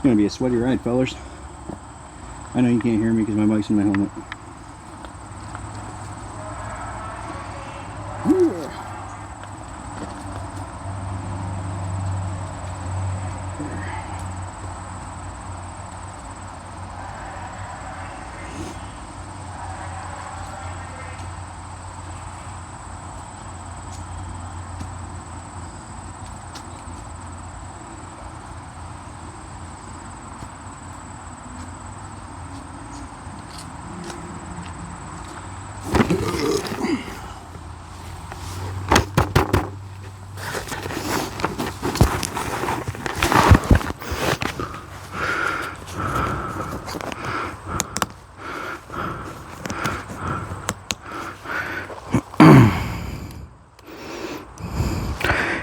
gonna be a sweaty ride, fellers. I know you can't hear me because my mic's in my helmet.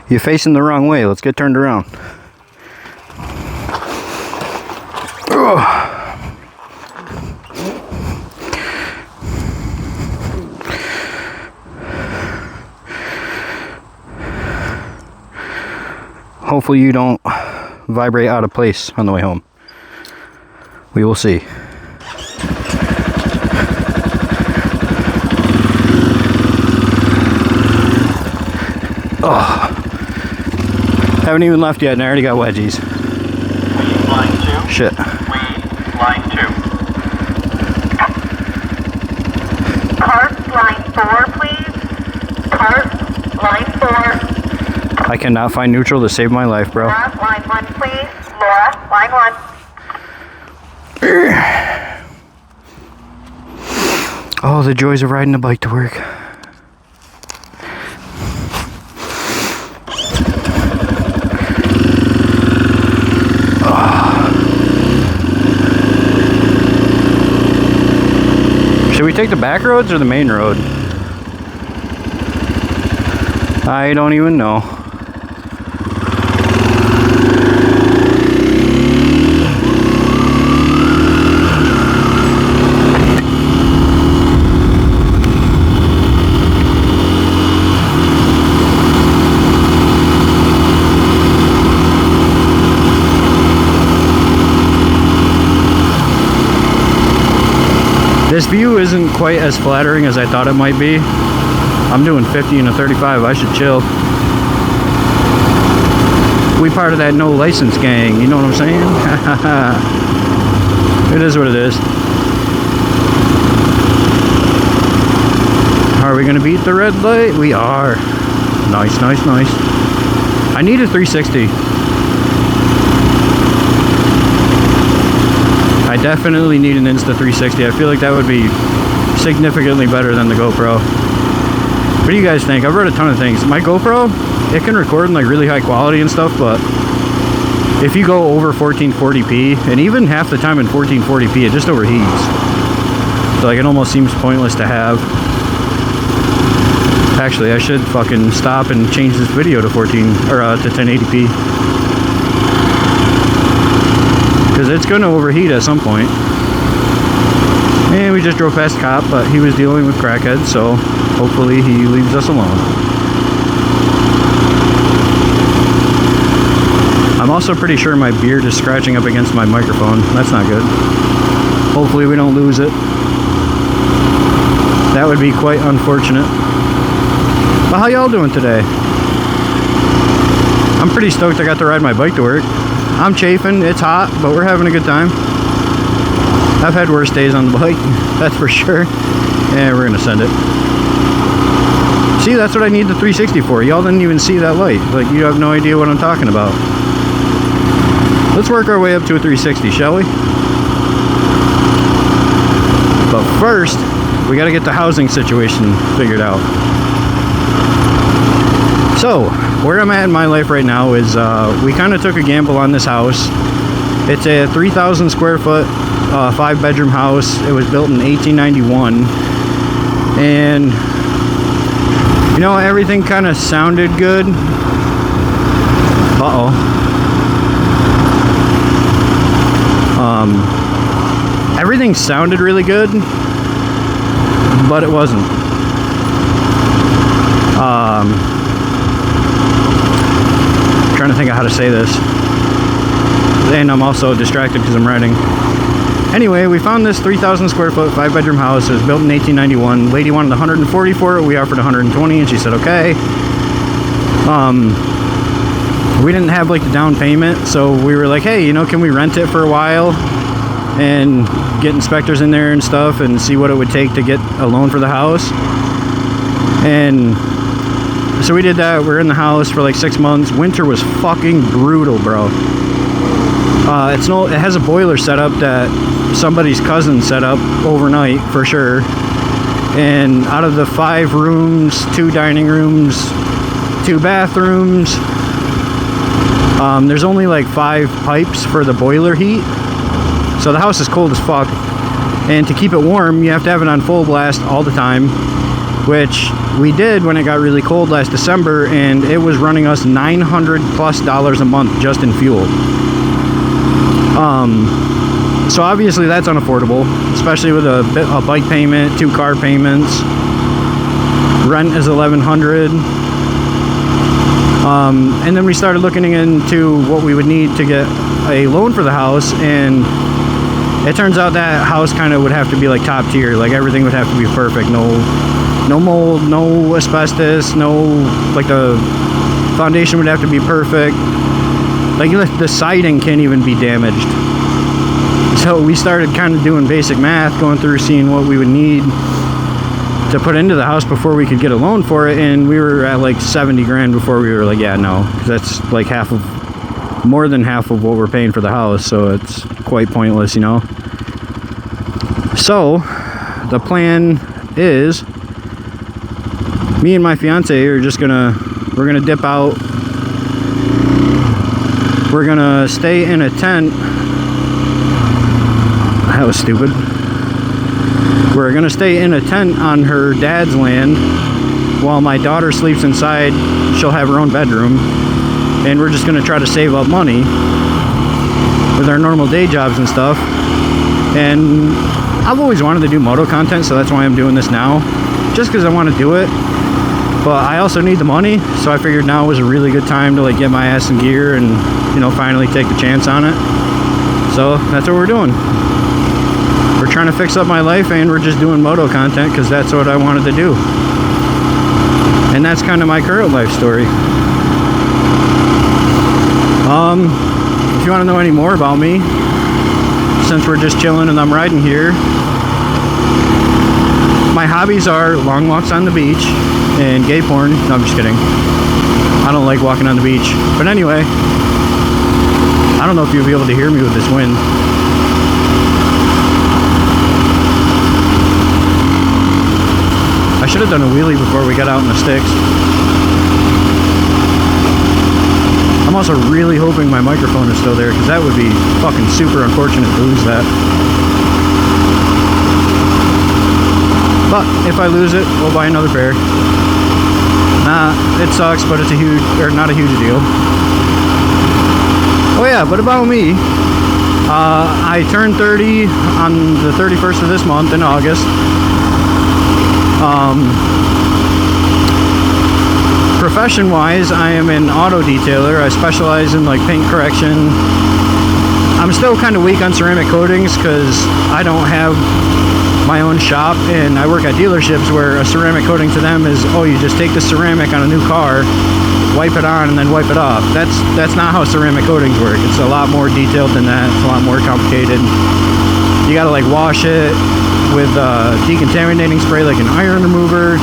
You're facing the wrong way. Let's get turned around. Hopefully you don't vibrate out of place on the way home. We will see. Oh. Haven't even left yet and I already got wedgies. Weed line 2. Shit. Weed line 2. Cart line 4, please. Cart line 4. I cannot find neutral to save my life, bro. Laura, line 1, please. Laura, line 1. Oh, the joys of riding a bike to work. Should we take the back roads or the main road? I don't even know. This view isn't quite as flattering as I thought it might be. I'm doing 50 and a 35, I should chill. We part of that no license gang, you know what I'm saying? It is what it is. Are we gonna beat the red light? We are. Nice, nice, nice. I need a 360. I definitely need an Insta 360. I feel like that would be significantly better than the GoPro. What do you guys think? I've read a ton of things. My GoPro, it can record in like really high quality and stuff, but if you go over 1440p, and even half the time in 1440p, it just overheats. So like it almost seems pointless to have. Actually, I should fucking stop and change this video to 1080p. Because it's going to overheat at some point. And we just drove past a cop, but he was dealing with crackheads, so hopefully he leaves us alone. I'm also pretty sure my beard is scratching up against my microphone. That's not good. Hopefully we don't lose it. That would be quite unfortunate. But how y'all doing today? I'm pretty stoked I got to ride my bike to work. I'm chafing, it's hot, but we're having a good time. I've had worse days on the bike, that's for sure. And we're gonna send it. See, that's what I need the 360 for. Y'all didn't even see that light. Like, you have no idea what I'm talking about. Let's work our way up to a 360, shall we? But first, we gotta get the housing situation figured out. So, where I'm at in my life right now is we kind of took a gamble on this house. It's a 3,000 square foot, 5-bedroom house. It was built in 1891. And, you know, everything kind of sounded good. Everything sounded really good, but it wasn't. Trying to think of how to say this. and I'm also distracted because I'm riding. Anyway, we found this 3,000 square foot, 5-bedroom house. It was built in 1891. Lady wanted 140 for it. We offered 120, and she said okay. We didn't have like the down payment, so we were like, hey, you know, can we rent it for a while and get inspectors in there and stuff and see what it would take to get a loan for the house? And so we did that. We're in the house for like 6 months. Winter was fucking brutal, bro. It has a boiler setup that somebody's cousin set up overnight for sure. And out of the 5 rooms, 2 dining rooms, 2 bathrooms, there's only like 5 pipes for the boiler heat. So the house is cold as fuck. And to keep it warm, you have to have it on full blast all the time, which we did when it got really cold last December, and it was running us $900+ a month just in fuel. So obviously that's unaffordable, especially with a bike payment, 2 car payments. Rent is $1,100. And then we started looking into what we would need to get a loan for the house, and it turns out that house kind of would have to be like top tier. Like everything would have to be perfect. No mold, no asbestos, like the foundation would have to be perfect. Like the siding can't even be damaged. So we started kind of doing basic math, going through seeing what we would need to put into the house before we could get a loan for it, and we were at like 70 grand before we were like, yeah, no, 'cause that's like more than half of what we're paying for the house, so it's quite pointless, you know. So the plan is, me and my fiance are just we're gonna dip out. We're gonna stay in a tent. That was stupid. We're gonna stay in a tent on her dad's land while my daughter sleeps inside. She'll have her own bedroom, and we're just gonna try to save up money with our normal day jobs and stuff. And I've always wanted to do moto content, so that's why I'm doing this now, just because I want to do it. But I also need the money, so I figured now was a really good time to like get my ass in gear and, you know, finally take the chance on it. So that's what we're doing. We're trying to fix up my life, and we're just doing moto content because that's what I wanted to do. And that's kind of my current life story. If you want to know any more about me, since we're just chilling and I'm riding here, my hobbies are long walks on the beach and gay porn. No, I'm just kidding. I don't like walking on the beach. But anyway, I don't know if you'll be able to hear me with this wind. I should have done a wheelie before we got out in the sticks. I'm also really hoping my microphone is still there, because that would be fucking super unfortunate to lose that. But if I lose it, we'll buy another pair. Nah, it sucks, but it's not a huge deal. Oh yeah, but about me, I turned 30 on the 31st of this month in August. Profession wise, I am an auto detailer. I specialize in like paint correction. I'm still kind of weak on ceramic coatings because I don't have my own shop, and I work at dealerships where a ceramic coating to them is, oh, you just take the ceramic on a new car, wipe it on, and then wipe it off. That's not how ceramic coatings work. It's a lot more detailed than that. It's a lot more complicated. You gotta like wash it with decontaminating spray, like an iron remover.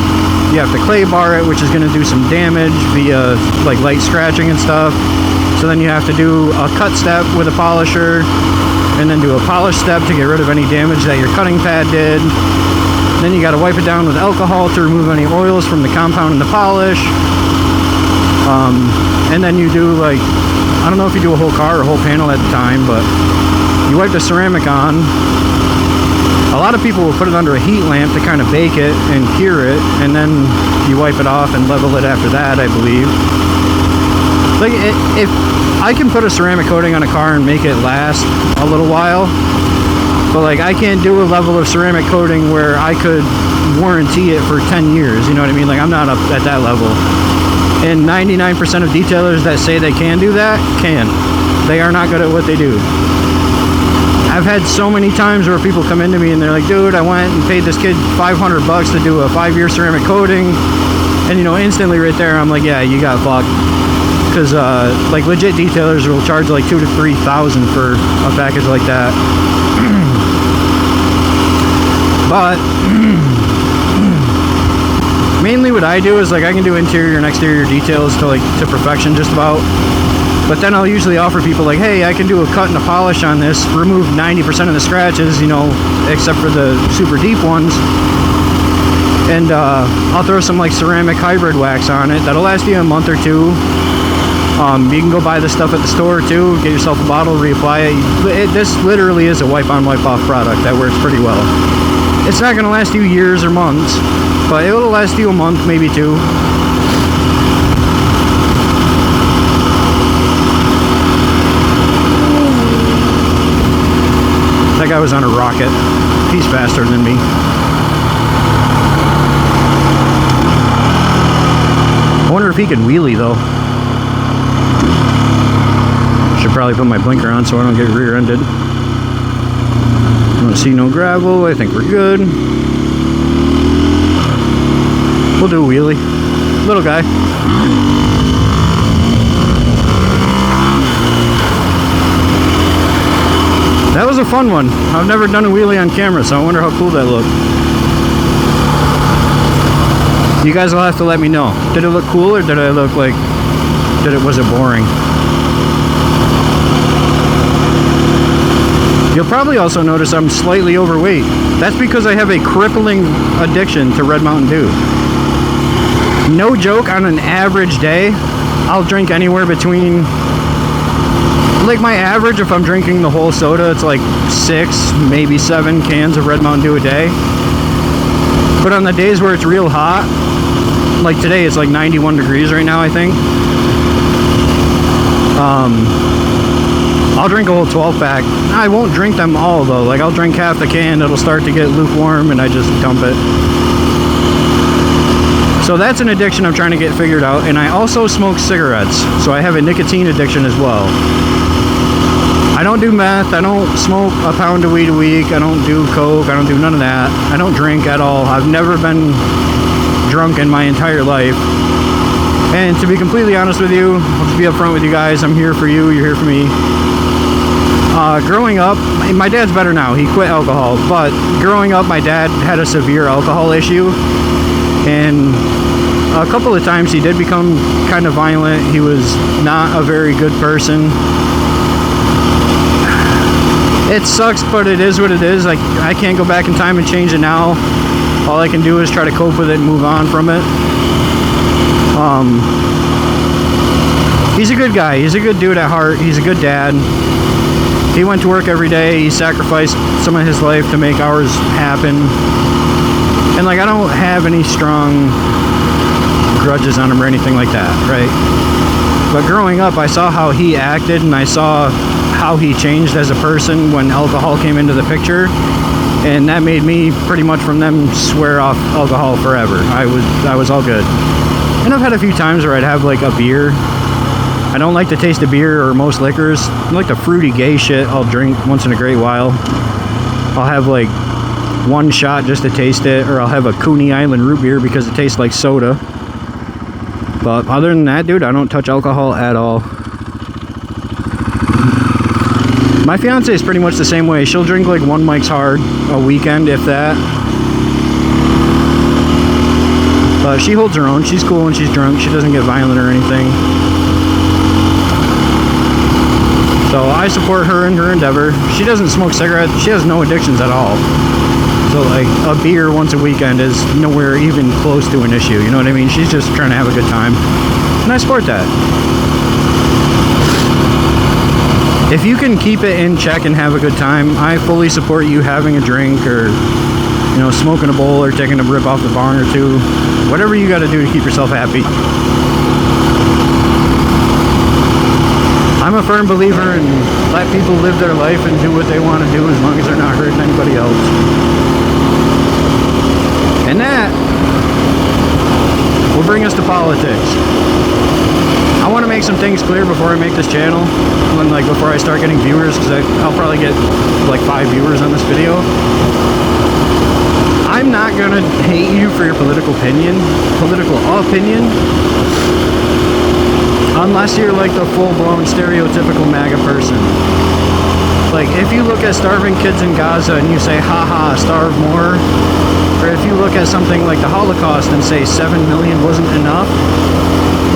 You have to clay bar it, which is gonna do some damage via like light scratching and stuff. So then you have to do a cut step with a polisher, and then do a polish step to get rid of any damage that your cutting pad did. Then you got to wipe it down with alcohol to remove any oils from the compound in the polish. And then you do like, I don't know if you do a whole car or a whole panel at the time, but you wipe the ceramic on. A lot of people will put it under a heat lamp to kind of bake it and cure it, and then you wipe it off and level it after that, I believe. Like, if I can put a ceramic coating on a car and make it last a little while, but like I can't do a level of ceramic coating where I could warranty it for 10 years, you know what I mean? Like, I'm not up at that level. And 99% of detailers that say they can do that, can. They are not good at what they do. I've had so many times where people come into me and they're like, dude, I went and paid this kid $500 to do a 5-year ceramic coating. And you know, instantly right there, I'm like, yeah, you got fucked. Because like legit detailers will charge like $2,000 to $3,000 for a package like that. But mainly what I do is like I can do interior and exterior details to perfection just about. But then I'll usually offer people like, hey, I can do a cut and a polish on this, remove 90% of the scratches, you know, except for the super deep ones. And I'll throw some like ceramic hybrid wax on it. That'll last you a month or two. You can go buy this stuff at the store too. Get yourself a bottle, reapply it. This literally is a wipe-on, wipe-off product that works pretty well. It's not going to last you years or months, but it will last you a month, maybe two. That guy was on a rocket. He's faster than me. I wonder if he can wheelie though. Should probably put my blinker on so I don't get rear-ended. Don't see no gravel. I think we're good. We'll do a wheelie. Little guy. That was a fun one. I've never done a wheelie on camera, so I wonder how cool that looked. You guys will have to let me know. Did it look cool, or did I look like... was it boring? You'll probably also notice I'm slightly overweight. That's because I have a crippling addiction to Red Mountain Dew. No joke, on an average day, I'll drink anywhere between... Like my average, if I'm drinking the whole soda, it's like 6, maybe 7 cans of Red Mountain Dew a day. But on the days where it's real hot, like today it's like 91 degrees right now, I think. I'll drink a whole 12-pack. I won't drink them all though. Like I'll drink half the can, it'll start to get lukewarm and I just dump it. So that's an addiction I'm trying to get figured out. And I also smoke cigarettes, so I have a nicotine addiction as well. I don't do meth, I don't smoke a pound of weed a week, I don't do coke, I don't do none of that. I don't drink at all. I've never been drunk in my entire life. And to be completely honest with you, I'll just be upfront with you guys, I'm here for you, you're here for me. Growing up, my dad's better now, he quit alcohol, but growing up my dad had a severe alcohol issue. And a couple of times he did become kind of violent. He was not a very good person. It sucks, but it is what it is. Like, I can't go back in time and change it now. All I can do is try to cope with it and move on from it. He's a good guy. He's a good dude at heart. He's a good dad. He went to work every day. He sacrificed some of his life to make ours happen. And like, I don't have any strong grudges on him or anything like that, right? But growing up, I saw how he acted and I saw how he changed as a person when alcohol came into the picture. And that made me pretty much from them swear off alcohol forever. I was all good. And I've had a few times where I'd have like a beer. I don't like the taste of beer or most liquors. I like the fruity gay shit I'll drink once in a great while. I'll have like one shot just to taste it, or I'll have a Coney Island root beer because it tastes like soda. But other than that, dude, I don't touch alcohol at all. My fiance is pretty much the same way. She'll drink like one Mike's Hard a weekend, if that. But she holds her own. She's cool when she's drunk. She doesn't get violent or anything. So I support her in her endeavor. She doesn't smoke cigarettes. She has no addictions at all. So like a beer once a weekend is nowhere even close to an issue. You know what I mean? She's just trying to have a good time. And I support that. If you can keep it in check and have a good time, I fully support you having a drink or, you know, smoking a bowl or taking a rip off the barn or two. Whatever you got to do to keep yourself happy. I'm a firm believer in let people live their life and do what they want to do as long as they're not hurting anybody else. And that will bring us to politics. I want to make some things clear before I make this channel, and like before I start getting viewers, because I'll probably get like 5 viewers on this video. I'm not gonna hate you for your political opinion, unless you're like the full-blown stereotypical MAGA person. Like, if you look at starving kids in Gaza and you say, haha, starve more, or if you look at something like the Holocaust and say 7 million wasn't enough,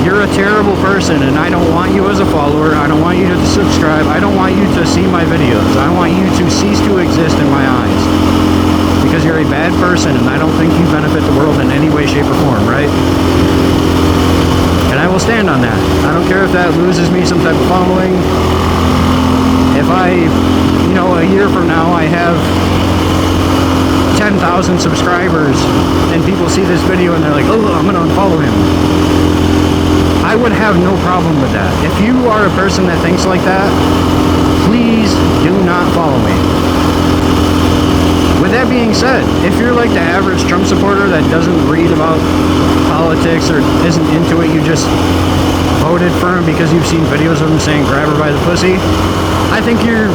you're a terrible person, and I don't want you as a follower. I don't want you to subscribe. I don't want you to see my videos. I want you to cease to exist in my eyes, because you're a bad person, and I don't think you benefit the world in any way, shape, or form, right? And I will stand on that. I don't care if that loses me some type of following. If I, you know, a year from now I have 10,000 subscribers and people see this video and they're like, oh, I'm gonna unfollow him, I would have no problem with that. If you are a person that thinks like that, please do not follow me. With that being said, if you're like the average Trump supporter that doesn't read about politics or isn't into it, you just voted for him because you've seen videos of him saying grab her by the pussy, I think you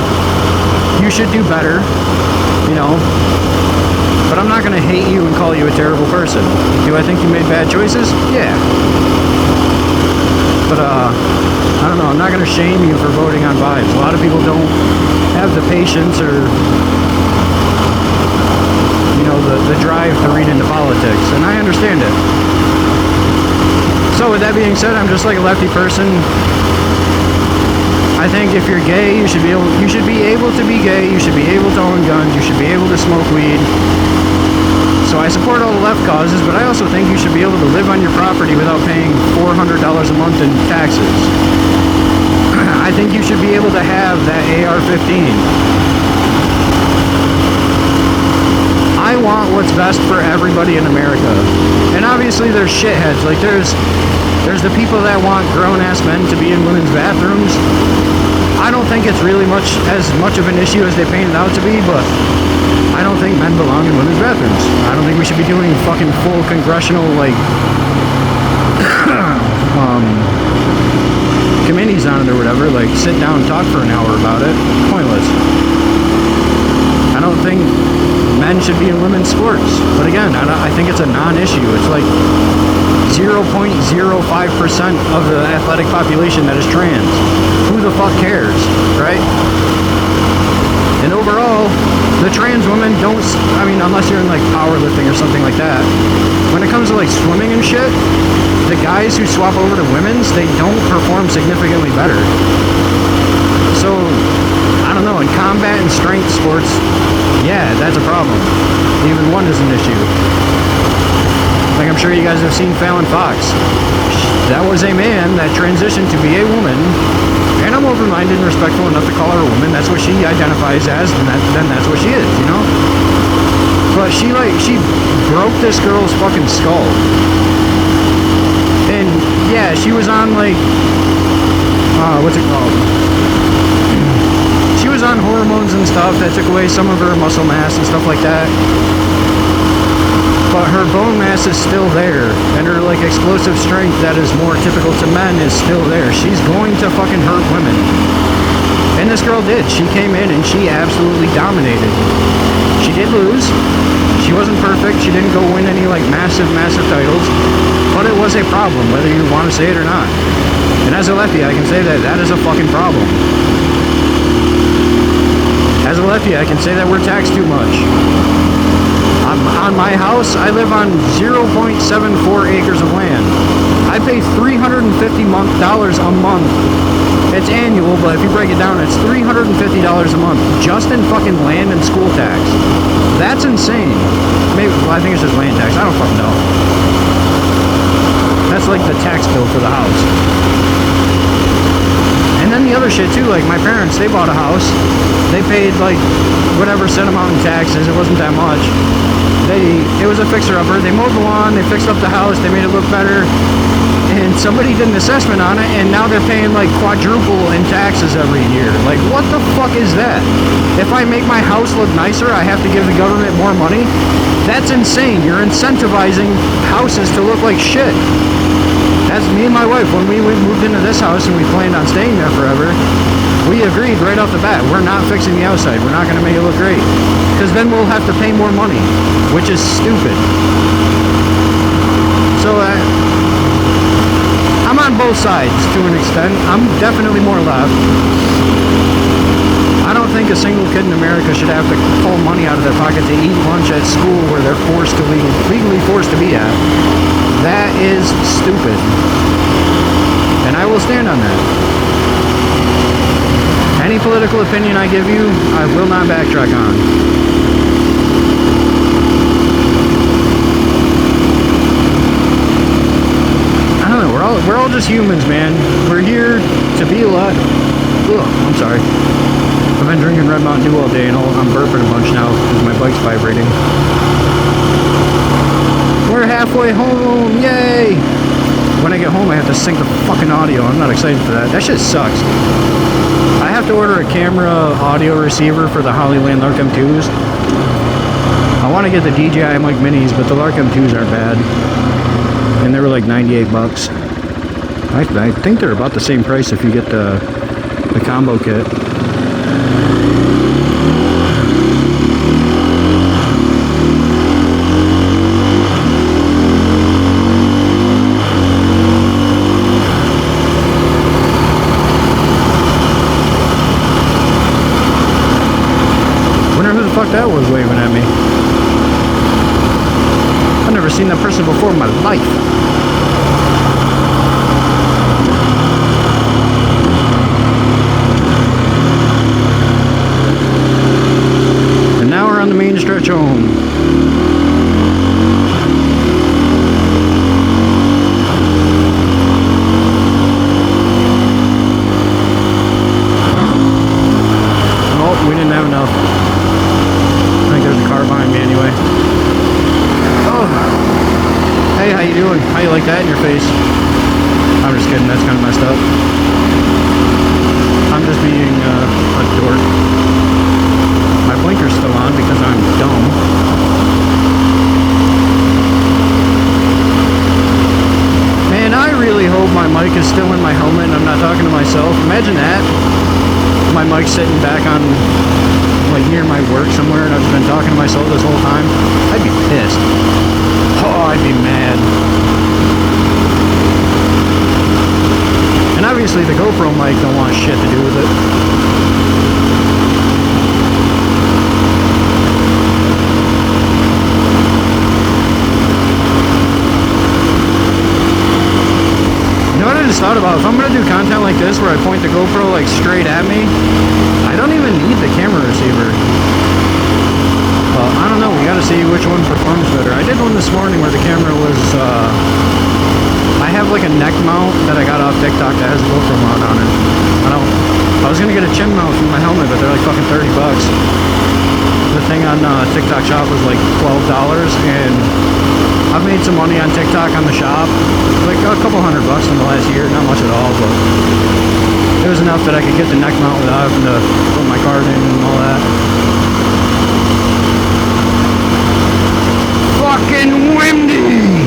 should do better, you know. But I'm not going to hate you and call you a terrible person. Do I think you made bad choices? Yeah. But I don't know, I'm not going to shame you for voting on vibes. A lot of people don't have the patience or, you know, the drive to read into politics, and I understand it. So with that being said, I'm just like a lefty person. I think if you're gay, you should be able to be gay, you should be able to own guns, you should be able to smoke weed. So I support all the left causes, but I also think you should be able to live on your property without paying $400 a month in taxes. I think you should be able to have that AR-15. I want what's best for everybody in America. And obviously there's shitheads. Like there's the people that want grown-ass men to be in women's bathrooms. I don't think it's really as much of an issue as they paint it out to be, but I don't think men belong in women's bathrooms. I don't think we should be doing fucking full congressional, like, committees on it or whatever, like sit down and talk for an hour about it. Pointless. I don't think men should be in women's sports. But again, I think it's a non-issue. It's like 0.05% of the athletic population that is trans. Who the fuck cares, right? And overall, the trans women don't, I mean, unless you're in like powerlifting or something like that, when it comes to like swimming and shit, the guys who swap over to women's, they don't perform significantly better. So, I don't know, in combat and strength sports, yeah, that's a problem. Even one is an issue. Like, I'm sure you guys have seen Fallon Fox. That was a man that transitioned to be a woman, and I'm open-minded and respectful enough to call her a woman. That's what she identifies as, and then that's what she is, you know? But she broke this girl's fucking skull. And, yeah, she was on, like, what's it called? She was on hormones and stuff that took away some of her muscle mass and stuff like that. But her bone mass is still there, and her like explosive strength that is more typical to men is still there. She's going to fucking hurt women. And this girl did. She came in and she absolutely dominated. She did lose. She wasn't perfect. She didn't go win any like massive titles. But it was a problem, whether you want to say it or not. And as a lefty, I can say that that is a fucking problem. As a lefty, I can say that we're taxed too much. On my house, I live on 0.74 acres of land. I pay $350 a month. It's annual, but if you break it down, it's $350 a month just in fucking land and school tax. That's insane. Maybe, well, I think it's just land tax. I don't fucking know. That's like the tax bill for the house. And then the other shit too, like my parents, they bought a house. They paid like whatever set amount in taxes. It wasn't that much. It was a fixer-upper. They mowed the lawn, they fixed up the house, they made it look better. And somebody did an assessment on it, and now they're paying like quadruple in taxes every year. Like, what the fuck is that? If I make my house look nicer, I have to give the government more money? That's insane. You're incentivizing houses to look like shit. as me and my wife, when we moved into this house and we planned on staying there forever, we agreed right off the bat, we're not fixing the outside. We're not going to make it look great. Because then we'll have to pay more money, which is stupid. So I'm on both sides to an extent. I'm definitely more left. I don't think a single kid in America should have to pull money out of their pocket to eat lunch at school where they're forced to legally forced to be at. That is stupid. And I will stand on that. Any political opinion I give you, I will not backtrack on. I don't know, we're all just humans, man. We're here to be a lot. Ugh, I'm sorry. I've been drinking Red Mountain Dew all day and I'm burping a bunch now because my bike's vibrating. We're halfway home, yay! When I get home I have to sync the fucking audio. I'm not excited for that. That shit sucks. I have to order a camera audio receiver for the Hollyland Lark M2s. I want to get the DJI mic minis, but the Lark M2s aren't bad. And they were like 98 bucks. I think they're about the same price if you get the combo kit. Wonder who the fuck that was waving at me. I've never seen that person before in my life. And now we're on the main stretch home. Oh, we didn't have enough. I think there's a car behind me anyway. Oh. Hey, how you doing? How you like that in your face? I'm just kidding, that's kind of messed up. I'm just being a dork. My blinker's still on because I'm dumb. Man, I really hope my mic is still in my helmet and I'm not talking to myself. Imagine that. My mic's sitting back on, like, near my work somewhere and I've been talking to myself this whole time. I'd be pissed. Oh, I'd be mad. And obviously the GoPro mic don't want shit to do with it. You know what I just thought about? If I'm gonna do content like this where I point the GoPro like straight at me, I don't even need the camera receiver. Well, I don't know, we gotta see which one performs better. I did one this morning where the camera was, I have like a neck mount that I got off TikTok that has a GoPro mount on it. I was gonna get a chin mount for my helmet, but they're like fucking 30 bucks. The thing on TikTok shop was like $12, and I've made some money on TikTok on the shop, like a couple $100 in the last year, not much at all, but it was enough that I could get the neck mount without having to put my card in and all that. Fucking windy!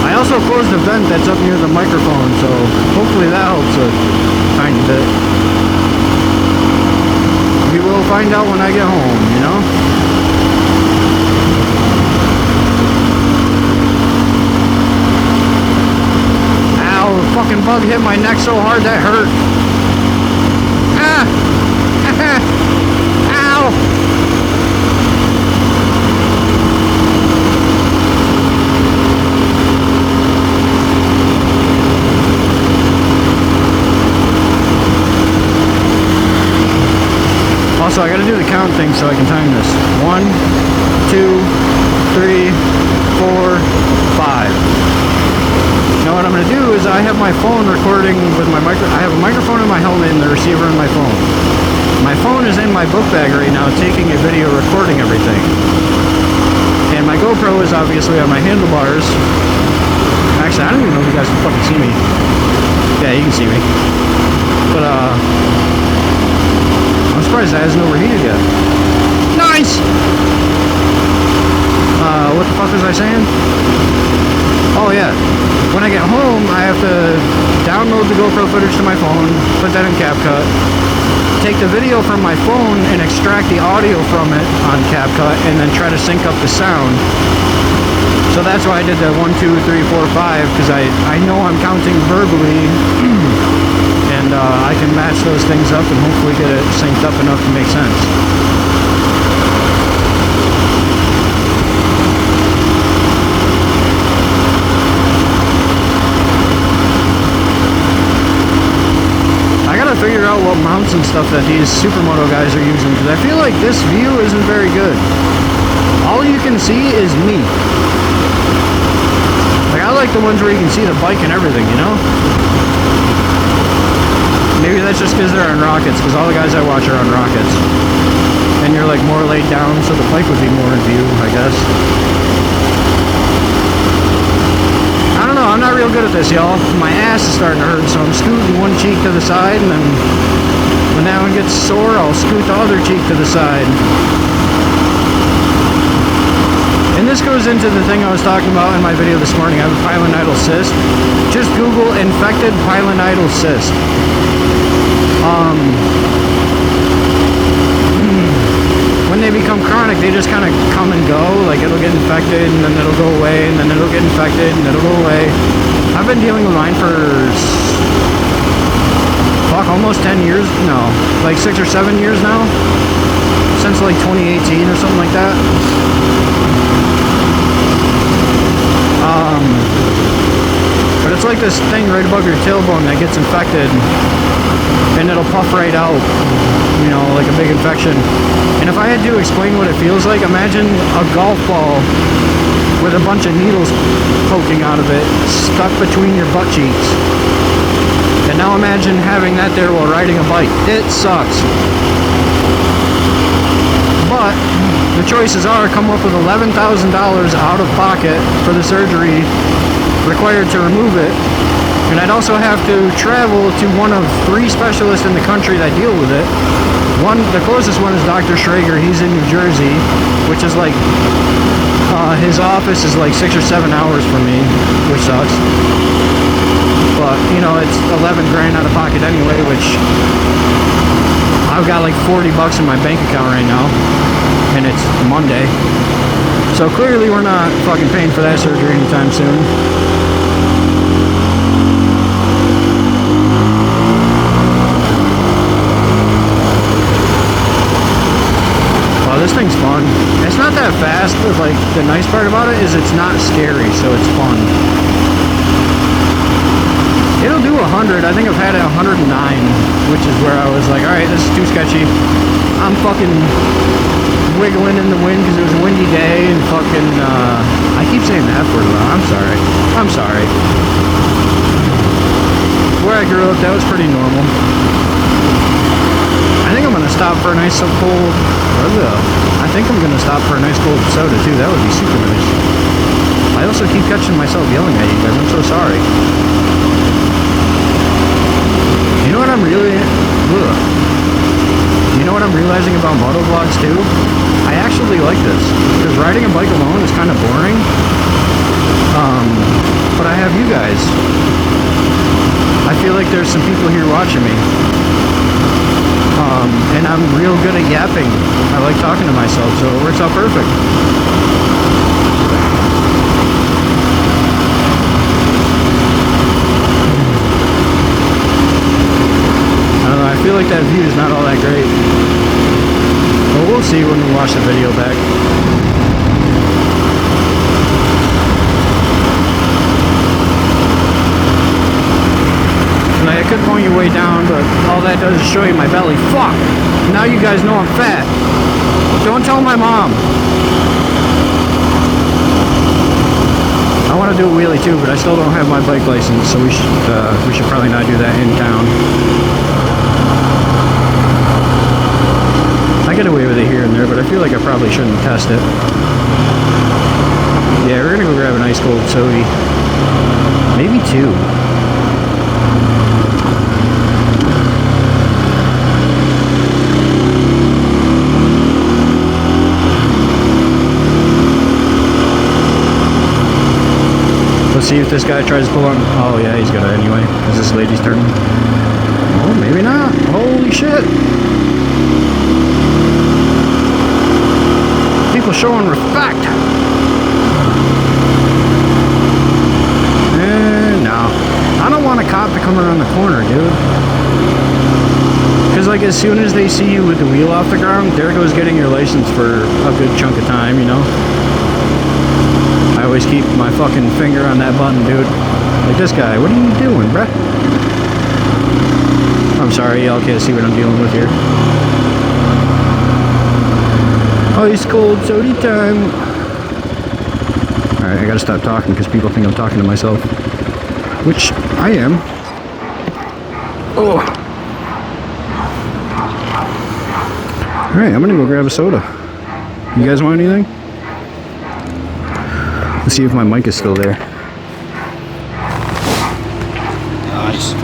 I also closed the vent that's up near the microphone, so hopefully that helps a tiny bit. We will find out when I get home, you know? Ow, the fucking bug hit my neck so hard that hurt. Ah! Ow! Also, I gotta do the count thing so I can time this. 1, 2, 3, 4, 5. Now what I'm gonna do is I have my phone recording with my I have a microphone in my helmet and the receiver in my phone. My phone is in my book bag right now, taking a video, recording everything. And my GoPro is obviously on my handlebars. Actually, I don't even know if you guys can fucking see me. Yeah, you can see me. But I'm surprised surprised it hasn't overheated yet. Nice! What the fuck was I saying? Oh yeah, when I get home, I have to download the GoPro footage to my phone, put that in CapCut, take the video from my phone and extract the audio from it on CapCut, and then try to sync up the sound. So that's why I did the 1, 2, 3, 4, 5, because I know I'm counting verbally, and I can match those things up and hopefully get it synced up enough to make sense. Figure out what mounts and stuff that these supermoto guys are using, because I feel like this view isn't very good. All you can see is me. Like, I like the ones where you can see the bike and everything, you know? Maybe that's just because they're on rockets, because all the guys I watch are on rockets. And you're like more laid down, so the bike would be more in view, I guess. I don't know, I'm not real good at this, y'all. My ass is starting to hurt, so I'm scooting one cheek to the side, and then when that one gets sore, I'll scoot the other cheek to the side. And this goes into the thing I was talking about in my video this morning. I have a pilonidal cyst. Just Google infected pilonidal cyst. When they become chronic, they just kind of come and go. Like, it'll get infected, and then it'll go away, and then it'll get infected, and it'll go away. I've been dealing with mine for, fuck, almost 10 years? No, like 6 or 7 years now? Since like 2018 or something like that. But it's like this thing right above your tailbone that gets infected, and it'll puff right out, you know, like a big infection. And if I had to explain what it feels like, imagine a golf ball with a bunch of needles poking out of it, stuck between your butt cheeks. And now imagine having that there while riding a bike. It sucks. But the choices are come up with $11,000 out of pocket for the surgery required to remove it. And I'd also have to travel to one of 3 specialists in the country that deal with it. The closest one is Dr. Schrager. He's in New Jersey, which is like, his office is like 6 or 7 hours from me, which sucks. But, you know, it's 11 grand out of pocket anyway, which I've got like 40 bucks in my bank account right now, and it's Monday. So clearly we're not fucking paying for that surgery anytime soon. Wow, this thing's fun. It's not that fast, but like the nice part about it is it's not scary, so it's fun. It'll do 100. I think I've had it 109, which is where I was like, alright, this is too sketchy. I'm fucking wiggling in the wind because it was a windy day, and fucking, I keep saying the F word a lot. I'm sorry. I'm sorry. Where I grew up, that was pretty normal. I think I'm gonna stop for a nice cold, I think I'm gonna stop for a nice cold soda too. That would be super nice. I also keep catching myself yelling at you guys. I'm so sorry. You know what I'm really... You know what I'm realizing about motovlogs too? I actually like this, because riding a bike alone is kind of boring. But I have you guys. I feel like there's some people here watching me. And I'm real good at yapping. I like talking to myself, so it works out perfect. I feel like that view is not all that great. But we'll see when we watch the video back. And I could point you way down, but all that does is show you my belly. Fuck! Now you guys know I'm fat. Don't tell my mom. I want to do a wheelie too, but I still don't have my bike license, so we should probably not do that in town. I get away with it here and there, but I feel like I probably shouldn't test it. Yeah, we're gonna go grab an ice cold soda. Maybe 2. see if this guy tries to pull on. Oh yeah, he's gonna anyway, because this lady's turning. Oh, maybe not. Holy shit. People showing respect. No. I don't want a cop to come around the corner, dude. Because, like, as soon as they see you with the wheel off the ground, there goes getting your license for a good chunk of time, you know? I always keep my fucking finger on that button, dude. Like this guy, what are you doing, bruh? I'm sorry, y'all can't see what I'm dealing with here. Ice cold soda time. Alright, I gotta stop talking because people think I'm talking to myself. Which I am. Oh. Alright, I'm gonna go grab a soda. You guys want anything? Let's see if my mic is still there. Nice.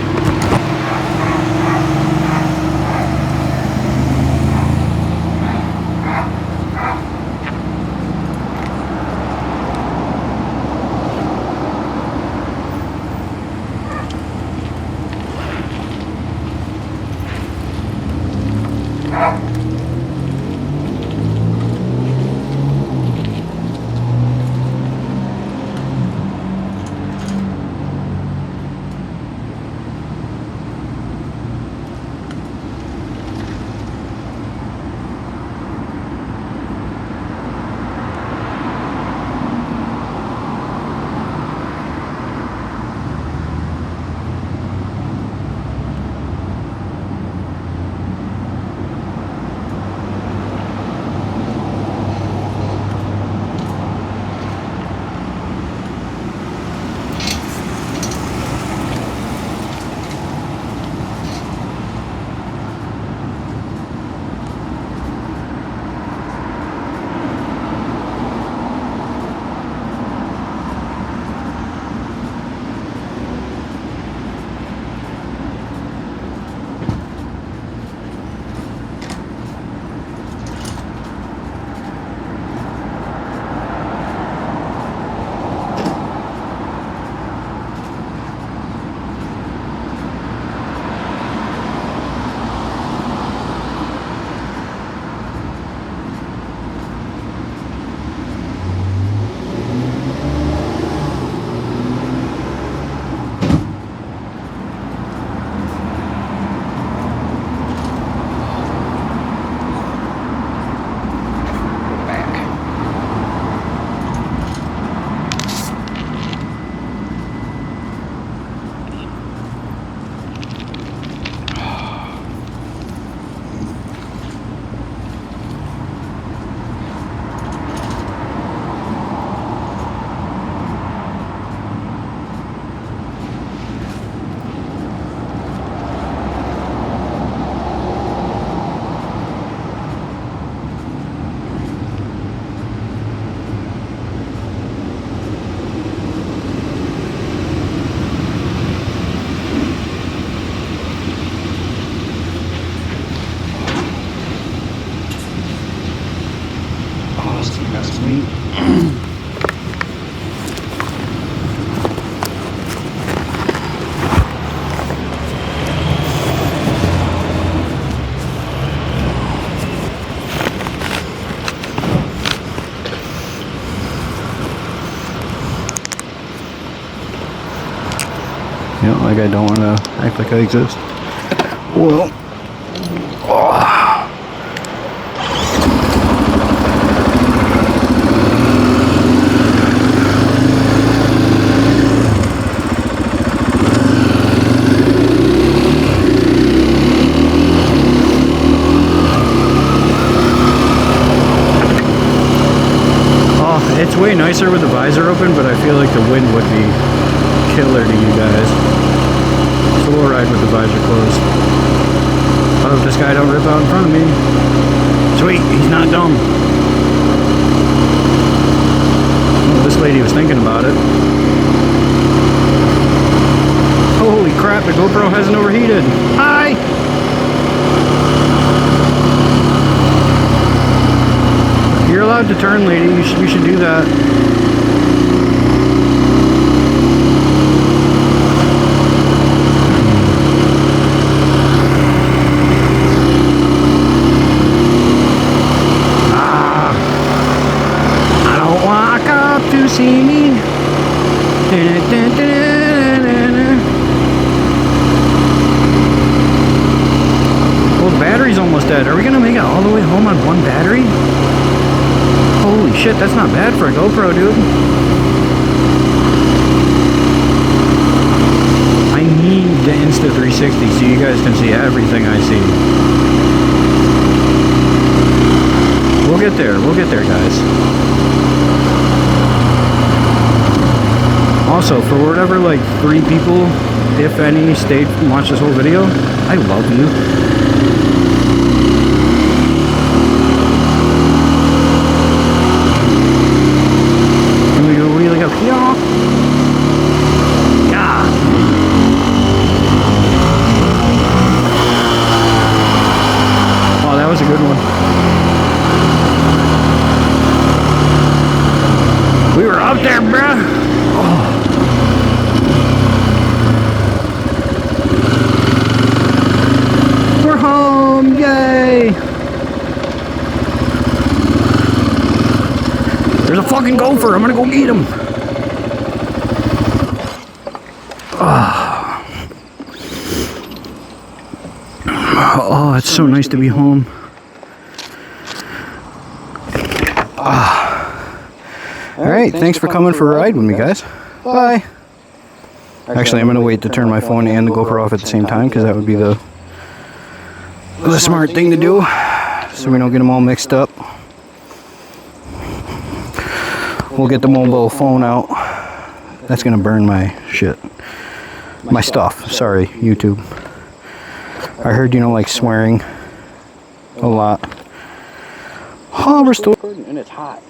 You know, like I don't want to act like I exist. Well, it's way nicer with the visor open, but I feel like the wind would be killer to you guys. So we'll ride with the visor closed. I hope this guy don't rip out in front of me. Sweet, he's not dumb. Well, this lady was thinking about it. Holy crap, the GoPro hasn't overheated. Hi! You're allowed to turn, lady. You should do that. 360 so you guys can see everything I see. We'll get there, guys. Also, for whatever, like, 3 people, if any, stayed and watched this whole video, I love you. Can we go wheelie up here? Yeah. Oh, that was a good one. We were up there, bruh. Oh. We're home, yay! There's a fucking gopher. I'm gonna go get him. Oh, it's so nice to be home. Alright, thanks for coming for a ride with me, guys. Bye. Actually, I'm going to wait to turn my phone and the GoPro off at the same time, because that would be the smart thing to do, so we don't get them all mixed up. We'll get the mobile phone out. That's going to burn my shit. My stuff. Sorry, YouTube. I heard you don't like swearing a lot. Oh, we're still recording, and it's hot.